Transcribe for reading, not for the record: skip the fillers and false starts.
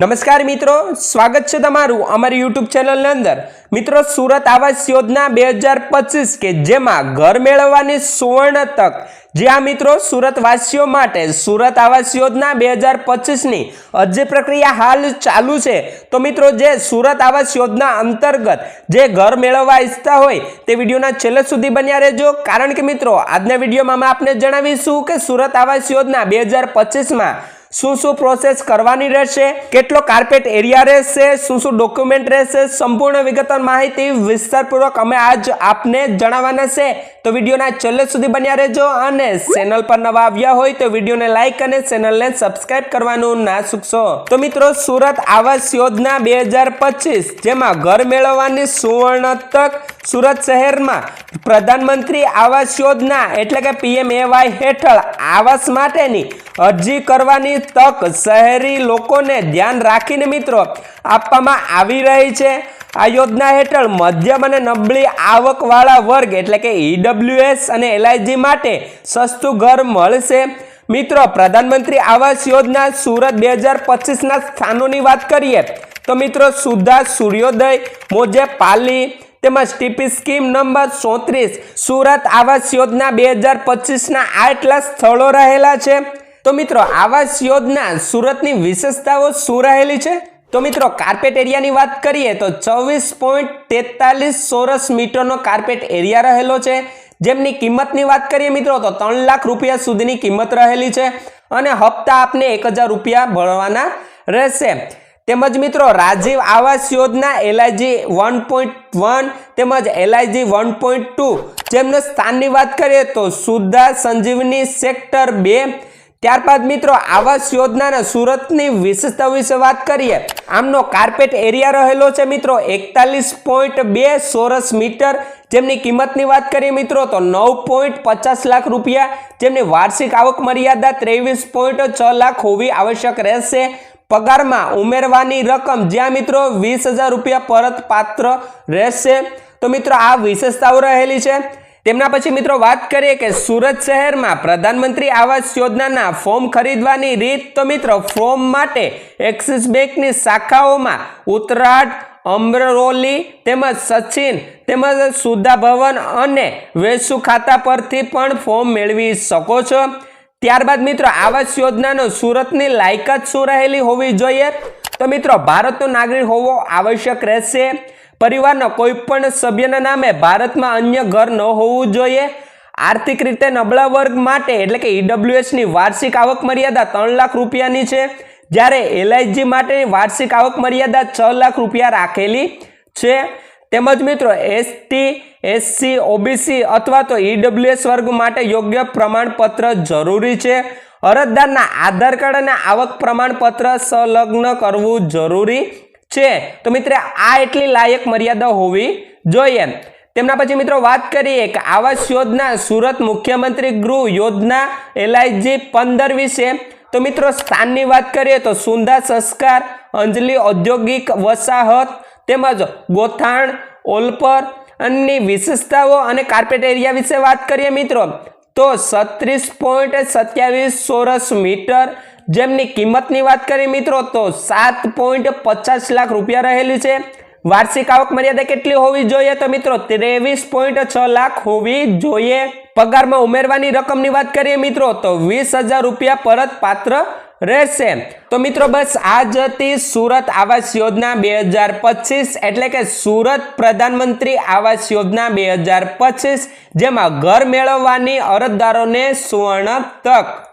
नमस्कार मित्रों, स्वागत है तमारू अमरी यूट्यूब चैनल अंदर। मित्रों, सूरत आवास योजना 2025 के जेमा घर मेळववानी सुवर्ण तक। जी हाँ मित्रों, सूरत वासीओ माटे सूरत आवास योजना 2025 नी अरजी प्रक्रिया हाल चालू है। तो मित्रों, जे सूरत आवास योजना अंतर्गत जे घर मेळववा इच्छता होय ते विडियोना छेल्ले सुधी बन्या रहेजो, कारण के मित्रों आजना विडियोमां आमे आपने जणावीशुं के सूरत आवास योजना 2025 में શું પ્રોસેસ કરવાની રહેશે, કેટલો કાર્પેટ એરિયા રહેશે, શું ડોક્યુમેન્ટ રહેશે, સંપૂર્ણ વિગતવાર માહિતી વિસ્તારપૂર્વક અમે આજ આપને જણાવવાના છે। તો વિડિયોના છેલ્લે સુધી બન્યા રહેજો અને ચેનલ પર નવા આવ્યા હોય તો વિડિયોને લાઈક અને ચેનલને સબસ્ક્રાઇબ કરવાનું ના ચૂકશો। તો મિત્રો, સુરત આવાસ યોજના 2025 જેમાં ઘર મેળવવાની સુવર્ણ તક। सूरत शहर में प्रधानमंत्री आवास योजना एटले के PMAY हेठळ आवास माटेनी अरजी करवानी तक शहरी लोकोने ध्यान राखीने मित्रों आपवामां आवी रही छे। आ योजना हेठळ मध्यम अने नबળી आवकवाळा वर्ग एटले के EWS अने LIG माटे सस्तुं घर मळशे। मित्रों, प्रधानमंत्री आवास योजना सूरत 2025 ना स्थानोनी वात करीए तो मित्रों सुधा सूर्योदय, मोजे पाली तेमज टीपी स्कीम नंबर 34 सूरत आवास योजना 2025 ना आटला स्थळो रहेला छे। तो मित्रों, आवास योजना सूरतनी विशेषताओ शुं रहेली छे? तो मित्रों, कार्पेट एरियानी वात करीए तो 24.43 ચોરસ मीटरनो कार्पेट एरिया रहेलो छे, जेमनी किंमतनी वात करीए मित्रों तो 3 लाख रुपया सुधीनी किंमत रहेली छे अने हप्ता आपने 1000 रुपया भरवाना रहेशे। तेमज मित्रों, राजीव आवास योजना LIG 1.1 तेमज LIG 1.2 जेमने स्थाननी बात करिए तो सुधा संजीवनी सेक्टर 2। त्यारबाद मित्रों, आवास योजना सूरतनी विशेषता विषे बात करिए आमनो कार्पेट एरिया रहेलो छे मित्रों 41.2 ચોરસ मीटर, जेमनी किंमतनी बात करिए मित्रों तो 9.50 लाख रुपया, जेमनी वार्षिक आवक मर्यादा 23.6 लाख होवी आवश्यक रहेशे। पगार में उमेरवानी रकम ज्यां मित्रों 20,000 रुपया परत पात्र रहेशे। तो मित्रों, आ विशेषताओ रहेली छे। तेमना पछी मित्रों बात करिए कि सूरत शहर में प्रधानमंत्री आवास योजना फॉर्म खरीदवानी रीत। तो मित्रों, फॉर्म माटे एक्सिस बैंक शाखाओं में उतराट, अमरोली तेमज सचिन तेमज सुधा भवन अने वेसु खाता परथी पण फॉर्म मेळवी शको छो। त्यारबाद मित्रों, आवास योजना सूरतनी लायकात शुं रहेली होवी जोईए? तो मित्रों, भारतनो नागरिक होवो आवश्यक रहेशे। परिवारना कोईपण सभ्यना नामे भारत में अन्य घर न होवुं जोईए। आर्थिक रीते नबळा वर्ग माटे एटले के EWS नी वार्षिक आवक मर्यादा 3 लाख रुपयानी छे, ज्यारे LIG माटे वार्षिक आवक मर्यादा 6 लाख रुपया राखेली छे। तेमज मित्रों, ST, SC, OBC अथवा तो EWS वर्ग माटे योग्य प्रमाणपत्र जरूरी है। अरजदारना आधार कार्ड अने आवक प्रमाणपत्र संलग्न करवू जरूरी है। तो मित्रों, आ एटली लायक मर्यादा होवी जोईए। तेमना पछी मित्रों बात करिए कि आवास योजना सूरत मुख्यमंत्री गृह योजना LIG 15 विषे। तो मित्रों, स्थाननी बात करिए तो सुंधा संस्कार, अंजलि औद्योगिक वसाहत तेमज गोथाण, ओलपर अन्य विशेषताओं अने कार्पेट एरिया विषे बात करिए मित्रों तो 36.27 ચોરસ मीटर, जेमनी किंमतनी बात करिए मित्रों तो 7.50 लाख रुपया रहेली छे। वार्षिक आवक मर्यादा केटली होवी जोईए? तो मित्रों 23.6 लाख होवी जोईए। पगार में उमेरवानी रकमनी बात करिए मित्रों तो 20,000 रुपया परत पात्र रहेशे। तो मित्रों, बस आज हती सूरत आवास योजना 2025 एटले के सूरत प्रधानमंत्री आवास योजना 2025 जेमां घर मेळववानी अरजदारोने सुवर्ण तक।